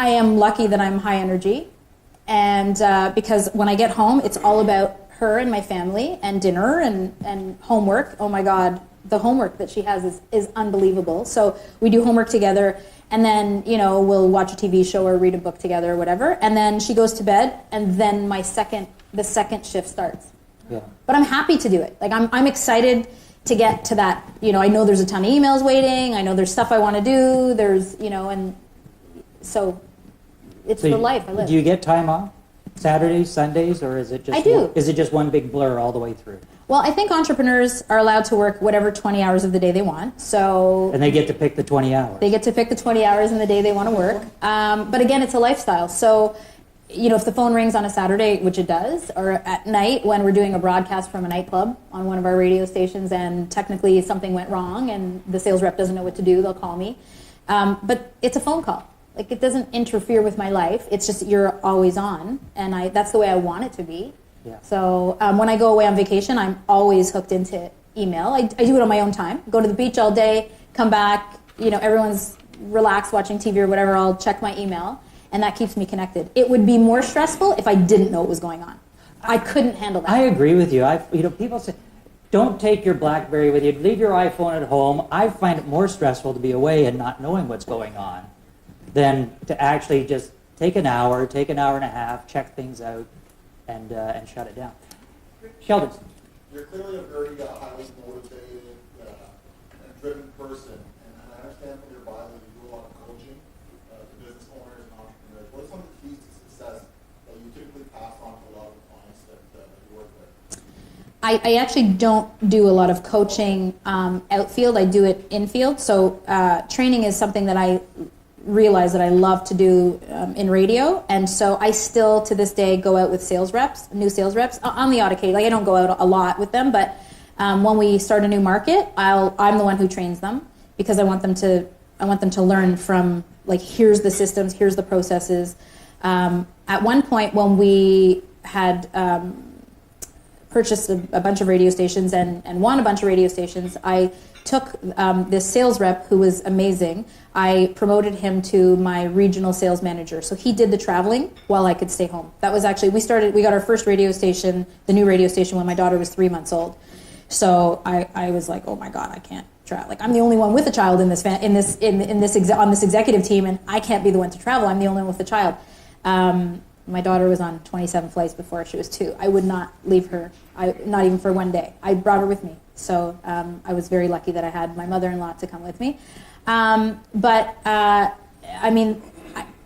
I am lucky that I'm high energy, and because when I get home, it's all about her and my family and dinner and homework. Oh my God, the homework that she has is unbelievable. So we do homework together, and then, you know, we'll watch a TV show or read a book together or whatever, and then she goes to bed, and then the second shift starts. Yeah. But I'm happy to do it. Like, I'm excited to get to that. You know, I know there's a ton of emails waiting. I know there's stuff I want to do. There's, you know, and so it's the life I live. Do you get time off? Saturdays, Sundays, or is it just I do. Is it just one big blur all the way through? Well, I think entrepreneurs are allowed to work whatever 20 hours of the day they want. So And they get to pick the 20 hours. They get to pick the 20 hours in the day they want to work. But again, it's a lifestyle. So, you know, if the phone rings on a Saturday, which it does, or at night when we're doing a broadcast from a nightclub on one of our radio stations and technically something went wrong and the sales rep doesn't know what to do, they'll call me. But it's a phone call. Like, it doesn't interfere with my life. It's just you're always on, and that's the way I want it to be. Yeah. So when I go away on vacation, I'm always hooked into email. I do it on my own time. Go to the beach all day, come back, you know, everyone's relaxed watching TV or whatever, I'll check my email, and that keeps me connected. It would be more stressful if I didn't know what was going on. I couldn't handle that. I agree with you. You know, people say, don't take your BlackBerry with you. Leave your iPhone at home. I find it more stressful to be away and not knowing what's going on than to actually just take an hour and a half, check things out, and shut it down. Sheldon. You're clearly a very highly motivated and driven person, and I understand from your bio that you do a lot of coaching to business owners and entrepreneurs. What are some of the keys to success that you typically pass on to a lot of the clients that you work with? I actually don't do a lot of coaching outfield. I do it infield. So training is something that I realize that I love to do in radio, and so I still to this day go out with new sales reps on the odd occasion. Like, I don't go out a lot with them, but when we start a new market, I'm the one who trains them, because I want them to learn from, like, here's the systems, here's the processes. At one point when we had purchased a bunch of radio stations and won a bunch of radio stations, I took this sales rep who was amazing. I promoted him to my regional sales manager. So he did the traveling while I could stay home. That was actually, we got our first radio station, the new radio station, when my daughter was 3 months old. So I was like, oh my God, I can't travel. Like, I'm the only one with a child on this executive team, and I can't be the one to travel. I'm the only one with a child. My daughter was on 27 flights before she was 2. I would not leave her, not even for one day. I brought her with me. So I was very lucky that I had my mother-in-law to come with me. But I mean,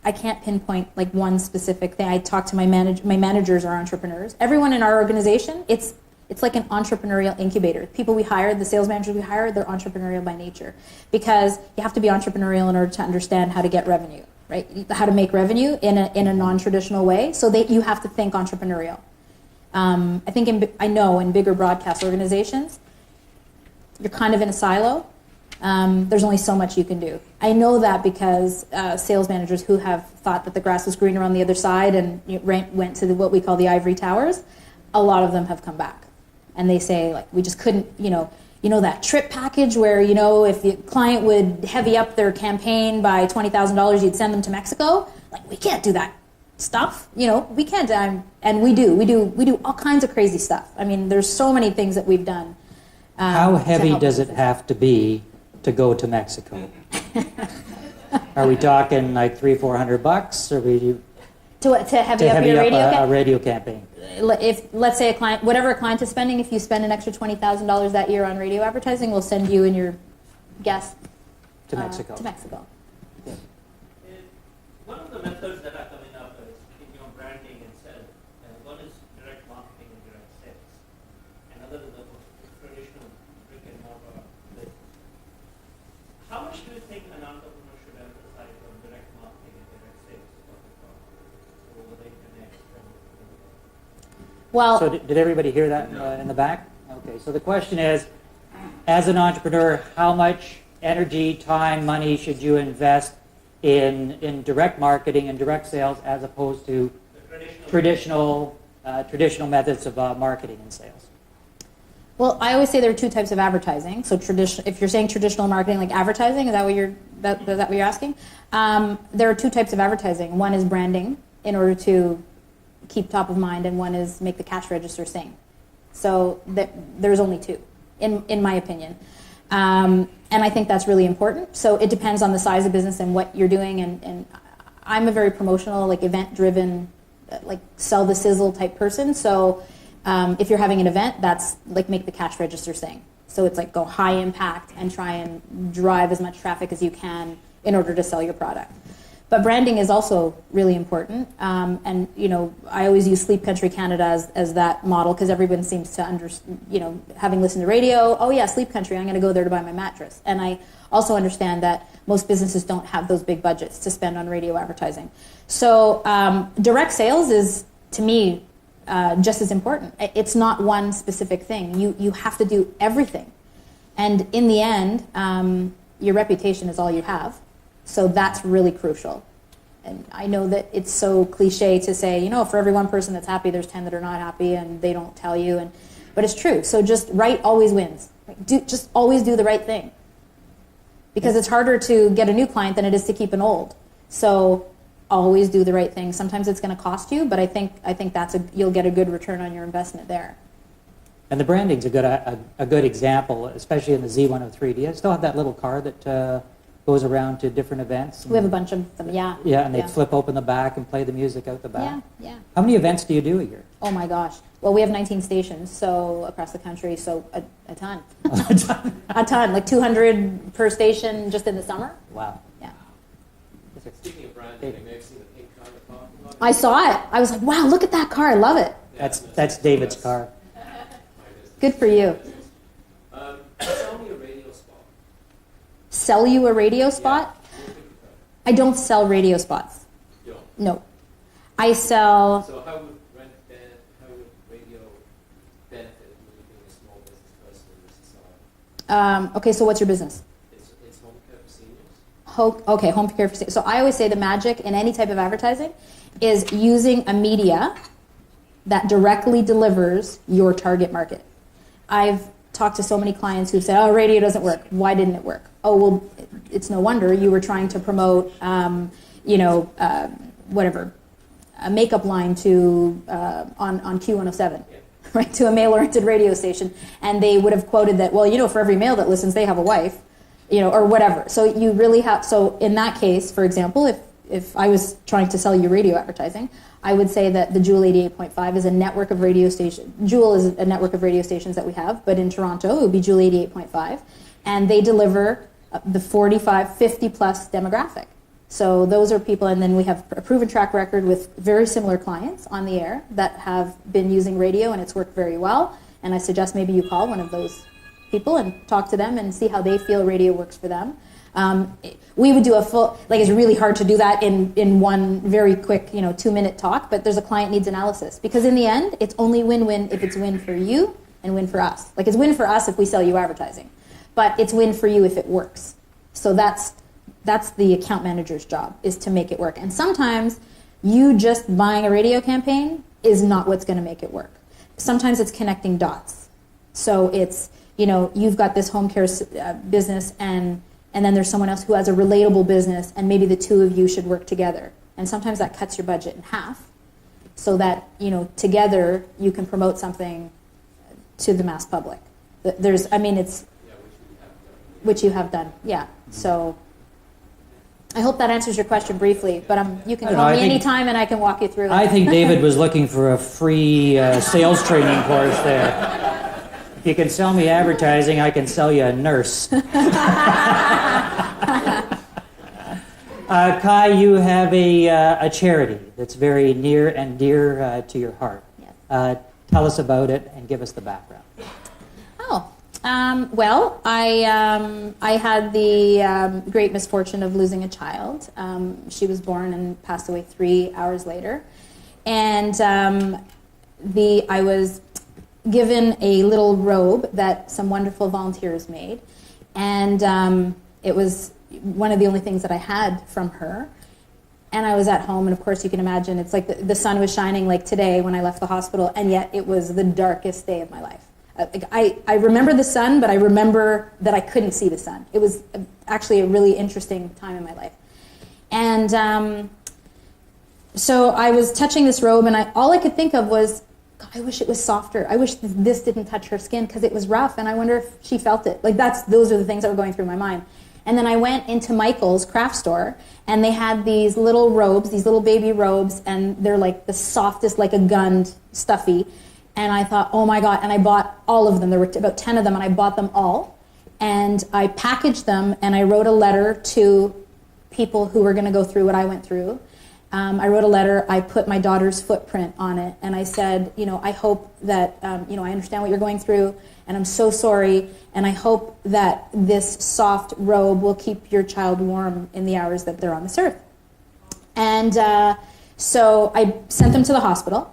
I can't pinpoint like one specific thing. I talk to my managers are entrepreneurs. Everyone in our organization, it's like an entrepreneurial incubator. People we hire, the sales managers we hire, they're entrepreneurial by nature, because you have to be entrepreneurial in order to understand how to get revenue, right? How to make revenue in a non-traditional way. So you have to think entrepreneurial. I think I know in bigger broadcast organizations, you're kind of in a silo. There's only so much you can do. I know that because sales managers who have thought that the grass was greener on the other side and went to what we call the ivory towers, a lot of them have come back. And they say, like, we just couldn't, you know that trip package where, you know, if the client would heavy up their campaign by $20,000, you'd send them to Mexico. Like, we can't do that stuff. You know, we can't. And we do all kinds of crazy stuff. I mean, there's so many things that we've done. How heavy does it have to be to go to Mexico? Are we talking like $300-400, or we to heavy up your a radio campaign? If, let's say, a client, whatever a client is spending, if you spend an extra $20,000 that year on radio advertising, we'll send you and your guest to Mexico. One of the methods that are coming up is, branding and sales. One is direct marketing and direct sales. Another is the traditional brick and mortar business. How much do you think an entrepreneur should emphasize on direct marketing and direct sales over the internet? Well, So did everybody hear that in the back? Okay, so the question is, as an entrepreneur, how much energy, time, money should you invest in direct marketing and direct sales as opposed to traditional methods of marketing and sales? Well, I always say there are two types of advertising. So if you're saying traditional marketing, like advertising, is that what you're asking? There are two types of advertising. One is branding in order to keep top of mind, and one is make the cash register sing. So there's only two, in my opinion. And I think that's really important. So it depends on the size of business and what you're doing. And I'm a very promotional, like event-driven, like sell the sizzle type person. So if you're having an event, that's like make the cash register sing. So it's like go high impact and try and drive as much traffic as you can in order to sell your product. But branding is also really important. And, you know, I always use Sleep Country Canada as that model because everyone seems to having listened to radio, oh yeah, Sleep Country, I'm going to go there to buy my mattress. And I also understand that most businesses don't have those big budgets to spend on radio advertising. So direct sales is, to me, just as important. It's not one specific thing. You have to do everything. And in the end, your reputation is all you have. So that's really crucial. And I know that it's so cliche to say, you know, for every one person that's happy, there's 10 that are not happy and they don't tell you. But it's true. So just right always wins. Just always do the right thing. Because it's harder to get a new client than it is to keep an old. So always do the right thing. Sometimes it's going to cost you, but I think you'll get a good return on your investment there. And the branding's a good example, especially in the Z103. Do you still have that little car that goes around to different events? We have a bunch of them, yeah. Yeah, and they flip open the back and play the music out the back? Yeah. How many events do you do a year? Oh my gosh. Well, we have 19 stations so across the country, so a ton. A ton, like 200 per station just in the summer. Wow. Yeah. Speaking of branding, you may have seen the pink car in the parking lot. I saw it. I was like, wow, look at that car. I love it. That's David's car. Good for you. Sell me a radio spot. Sell you a radio spot? I don't sell radio spots. You don't. No. I sell... So how would radio benefit you being a small business person in this society? Okay, so what's your business? It's home care for seniors. Okay, home care for seniors. So I always say the magic in any type of advertising is using a media that directly delivers your target market. I've talked to so many clients who've said, oh, radio doesn't work. Why didn't it work? Oh, well, it's no wonder. You were trying to promote, whatever, a makeup line to on Q107, right, to a male-oriented radio station. And they would have quoted that, well, you know, for every male that listens, they have a wife, you know, or whatever. So you really have, so in that case, for example, if I was trying to sell you radio advertising, I would say that the Jewel 88.5 is a network of radio stations. Jewel is a network of radio stations that we have, but in Toronto, it would be Jewel 88.5. And they deliver the 45, 50 plus demographic. So those are people, and then we have a proven track record with very similar clients on the air that have been using radio and it's worked very well. And I suggest maybe you call one of those people and talk to them and see how they feel radio works for them. We would do a full, like it's really hard to do that in one very quick, 2-minute talk, but there's a client needs analysis. Because in the end, it's only win-win if it's win for you and win for us. Like it's win for us if we sell you advertising, but it's win for you if it works. So that's the account manager's job, is to make it work. And sometimes you just buying a radio campaign is not what's going to make it work. Sometimes it's connecting dots. So it's, you've got this home care business and then there's someone else who has a relatable business, and maybe the two of you should work together. And sometimes that cuts your budget in half so that, together you can promote something to the mass public. Which you have done, yeah. So I hope that answers your question briefly, but you can call me anytime and I can walk you through it. I think David was looking for a free sales training course there. If you can sell me advertising, I can sell you a nurse. Kai, you have a charity that's very near and dear to your heart. Yes. Tell us about it and give us the background. Well, I had the great misfortune of losing a child. She was born and passed away 3 hours later. And I was given a little robe that some wonderful volunteers made. And it was one of the only things that I had from her. And I was at home, and of course you can imagine, it's like the sun was shining like today when I left the hospital, and yet it was the darkest day of my life. I remember the sun, but I remember that I couldn't see the sun. It was actually a really interesting time in my life. And so I was touching this robe, and all I could think of was, God, I wish it was softer. I wish this didn't touch her skin because it was rough, and I wonder if she felt it. Like those are the things that were going through my mind. And then I went into Michael's craft store, and they had these little robes, these little baby robes, and they're like the softest, like a gun, stuffy. And I thought, oh my God, and I bought all of them. There were about 10 of them, and I bought them all. And I packaged them, and I wrote a letter to people who were going to go through what I went through. I wrote a letter, I put my daughter's footprint on it, and I said, I hope that, I understand what you're going through, and I'm so sorry, and I hope that this soft robe will keep your child warm in the hours that they're on this earth. And so I sent them to the hospital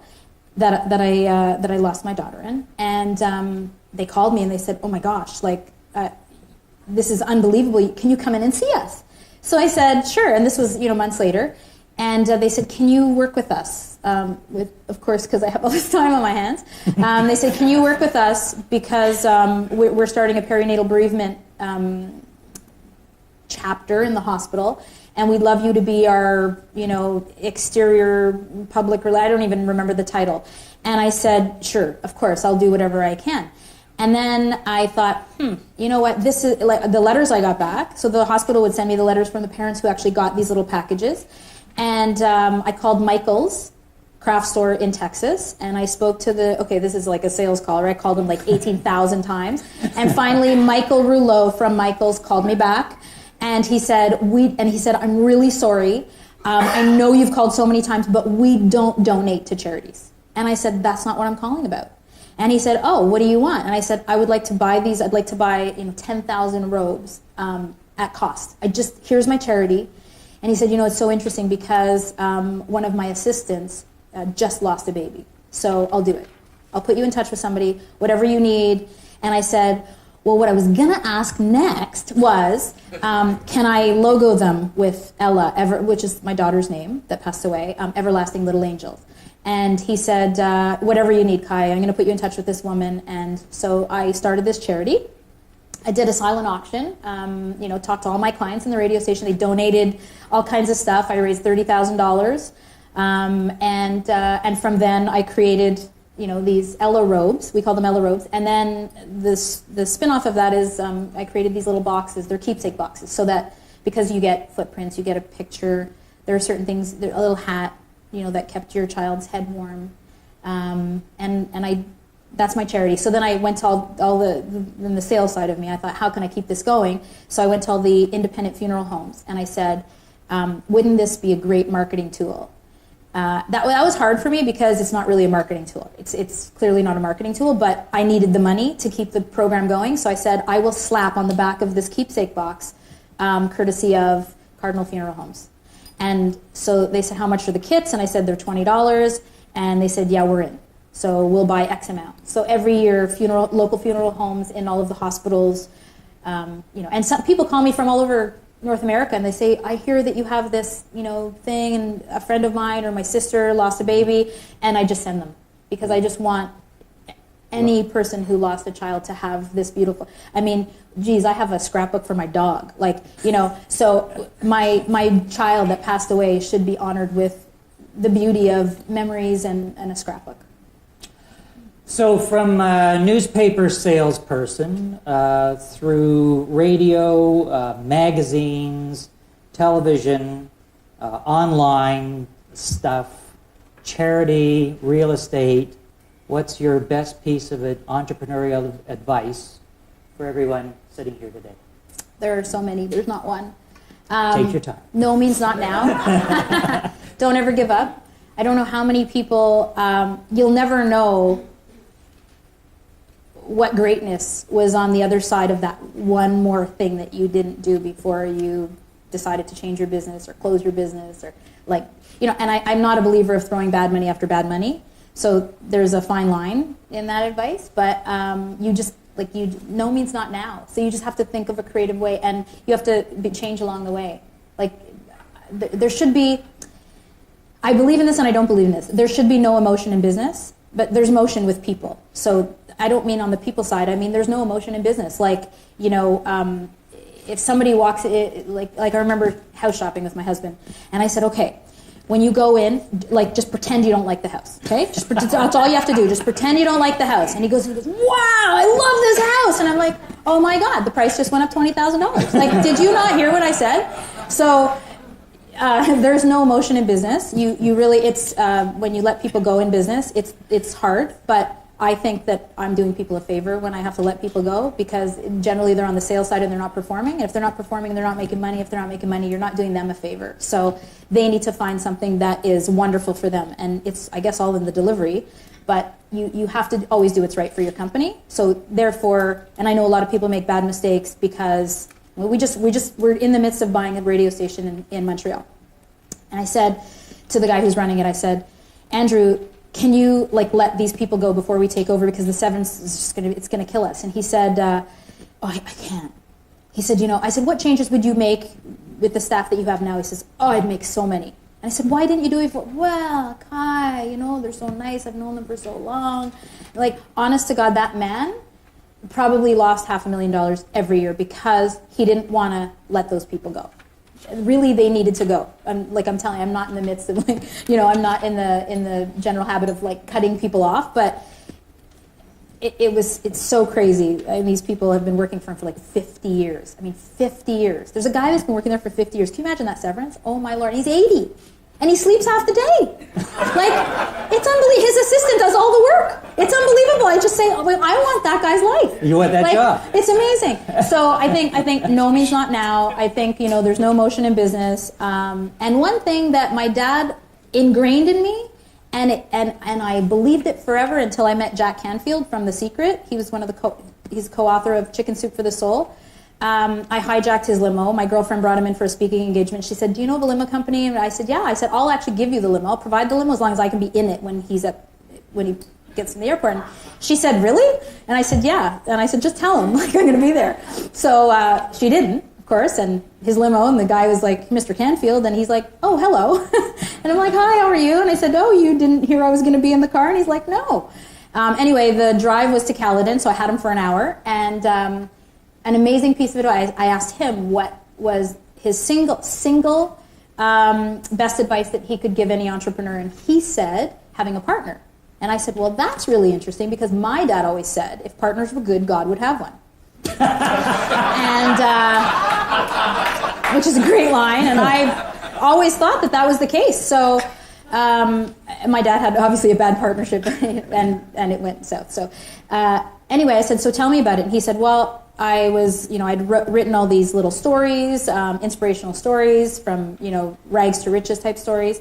that I lost my daughter in, and they called me and they said, oh my gosh, this is unbelievable, can you come in and see us? So I said, sure, and this was, months later. And they said, can you work with us? Of course, because I have all this time on my hands. They said, can you work with us? Because we're starting a perinatal bereavement chapter in the hospital. And we'd love you to be our, exterior public, I don't even remember the title. And I said, sure, of course, I'll do whatever I can. And then I thought, you know what, this is like the letters I got back. So the hospital would send me the letters from the parents who actually got these little packages. And I called Michael's craft store in Texas, and I spoke to this is like a sales call, right? I called him like 18,000 times. And finally, Michael Rouleau from Michael's called me back, and he said, I'm really sorry. I know you've called so many times, but we don't donate to charities. And I said, that's not what I'm calling about. And he said, oh, what do you want? And I said, I would like to buy these. I'd like to buy 10,000 robes at cost. Here's my charity. And he said, it's so interesting because one of my assistants just lost a baby. So I'll do it. I'll put you in touch with somebody, whatever you need. And I said, well, what I was going to ask next was, can I logo them with Ella, which is my daughter's name that passed away, Everlasting Little Angels. And he said, whatever you need, Kai, I'm going to put you in touch with this woman. And so I started this charity. I did a silent auction, talked to all my clients in the radio station. They donated all kinds of stuff. I raised $30,000. And from then I created, these Ella robes. We call them Ella robes. And then the spin-off of that is I created these little boxes. They're keepsake boxes. So that because you get footprints, you get a picture. There are certain things, a little hat, that kept your child's head warm. That's my charity. So then I went to all the sales side of me. I thought, how can I keep this going? So I went to all the independent funeral homes, and I said, wouldn't this be a great marketing tool? That was hard for me because it's not really a marketing tool. It's clearly not a marketing tool, but I needed the money to keep the program going. So I said, I will slap on the back of this keepsake box, courtesy of Cardinal Funeral Homes. And so they said, how much are the kits? And I said, they're $20. And they said, yeah, we're in. So we'll buy X amount. So every year, local funeral homes in all of the hospitals, and some people call me from all over North America, and they say, I hear that you have this, thing, and a friend of mine or my sister lost a baby, and I just send them because I just want any person who lost a child to have this beautiful. I mean, geez, I have a scrapbook for my dog, so my child that passed away should be honored with the beauty of memories and a scrapbook. So from a newspaper salesperson through radio, magazines, television, online stuff, charity, real estate, what's your best piece of entrepreneurial advice for everyone sitting here today? There are so many. There's not one. Take your time. No means not now. Don't ever give up. I don't know how many people, you'll never know what greatness was on the other side of that one more thing that you didn't do before you decided to change your business or close your business or and I'm not a believer of throwing bad money after bad money. So there's a fine line in that advice, but no means not now. So you just have to think of a creative way, and you have to change along the way. There should be, I believe in this and I don't believe in this. There should be no emotion in business, but there's motion with people. So I don't mean on the people side. I mean, there's no emotion in business. Like, you know, if somebody walks, like I remember house shopping with my husband, and I said, okay, when you go in, like, just pretend you don't like the house, okay? Just pretend, that's all you have to do. Just pretend you don't like the house. And he goes, wow, I love this house. And I'm like, oh my God, the price just went up $20,000. Like, did you not hear what I said? So there's no emotion in business. You really, it's when you let people go in business, it's hard, but I think that I'm doing people a favor when I have to let people go, because generally they're on the sales side and they're not performing. And if they're not performing, they're not making money. If they're not making money, you're not doing them a favor. So they need to find something that is wonderful for them. And it's, I guess, all in the delivery. But you have to always do what's right for your company. So therefore, and I know a lot of people make bad mistakes because we're in the midst of buying a radio station in Montreal. And I said to the guy who's running it, I said, Andrew, can you like let these people go before we take over, because the severance is just it's gonna kill us? And he said, oh, I can't. He said, you know, I said, what changes would you make with the staff that you have now? He says, oh, I'd make so many. And I said, why didn't you do it before? Well, Kai, you know, they're so nice. I've known them for so long. Like, honest to God, that man probably lost $500,000 every year because he didn't want to let those people go. Really, they needed to go. I'm telling you, I'm not in the midst of, like, you know, I'm not in the general habit of like cutting people off, but it's so crazy. I mean, these people have been working for him for like 50 years. I mean, 50 years. There's a guy that's been working there for 50 years. Can you imagine that severance? Oh my Lord, he's 80. And he sleeps half the day. Like, it's unbelievable. His assistant does all the work. It's unbelievable. I just say, oh, I want that guy's life. You want that job. It's amazing. So I think no means not now. I think, you know, there's no motion in business. And one thing that my dad ingrained in me, and I believed it forever until I met Jack Canfield from The Secret. He was he's co-author of Chicken Soup for the Soul. I hijacked his limo. My girlfriend brought him in for a speaking engagement. She said, do you know the limo company? And I said, yeah. I said, I'll actually give you the limo. I'll provide the limo as long as I can be in it when he gets in the airport. And she said, really? And I said, yeah. And I said, just tell him, like, I'm going to be there. So she didn't, of course, and his limo, and the guy was like, Mr. Canfield, and he's like, oh, hello. And I'm like, hi, how are you? And I said, oh, you didn't hear I was going to be in the car? And he's like, no. Anyway, the drive was to Caledon, so I had him for an hour, and an amazing piece of advice. I asked him what was his single best advice that he could give any entrepreneur, and he said, having a partner. And I said, well, that's really interesting, because my dad always said, if partners were good, God would have one. And which is a great line, and I always thought that was the case. So my dad had obviously a bad partnership, and it went south. So anyway, I said, so tell me about it. And he said, well, I was, you know, I'd written all these little stories, inspirational stories from, you know, rags to riches type stories.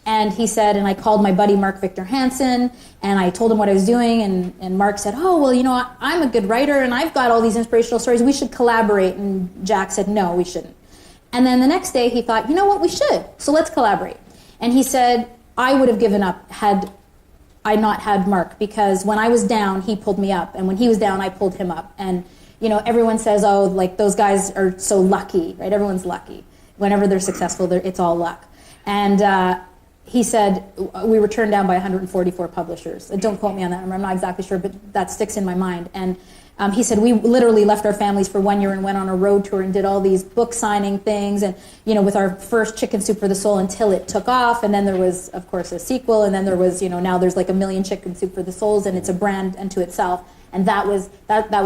And he said, and I called my buddy Mark Victor Hansen, and I told him what I was doing, and Mark said, oh, well, you know, I'm a good writer, and I've got all these inspirational stories. We should collaborate. And Jack said, no, we shouldn't. And then the next day he thought, you know what, we should. So let's collaborate. And he said, I would have given up had I not had Mark, because when I was down, he pulled me up. And when he was down, I pulled him up. And, you know, everyone says, oh, like, those guys are so lucky, right? Everyone's lucky. Whenever they're successful, it's all luck. And he said, we were turned down by 144 publishers. Don't quote me on that number. I'm not exactly sure, but that sticks in my mind. And he said, we literally left our families for 1 year and went on a road tour and did all these book signing things, and, you know, with our first Chicken Soup for the Soul, until it took off. And then there was, of course, a sequel. And then there was, you know, now there's like 1 million Chicken Soup for the Souls, and it's a brand unto itself. And that was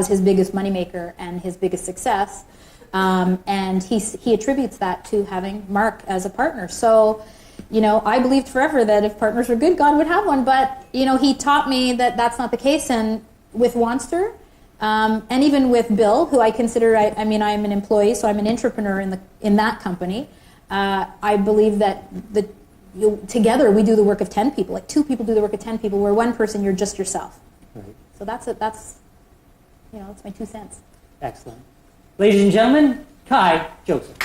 his biggest moneymaker and his biggest success. And he attributes that to having Mark as a partner. So, you know, I believed forever that if partners were good, God would have one. But, you know, he taught me that that's not the case. And with Wanster, and even with Bill, who I consider, I mean, I'm an employee, so I'm an entrepreneur in that company. I believe that together we do the work of 10 people. Like 2 people do the work of 10 people, where 1 person, you're just yourself. Right. So that's you know, that's my 2 cents. Excellent. Ladies and gentlemen, Kai Joseph.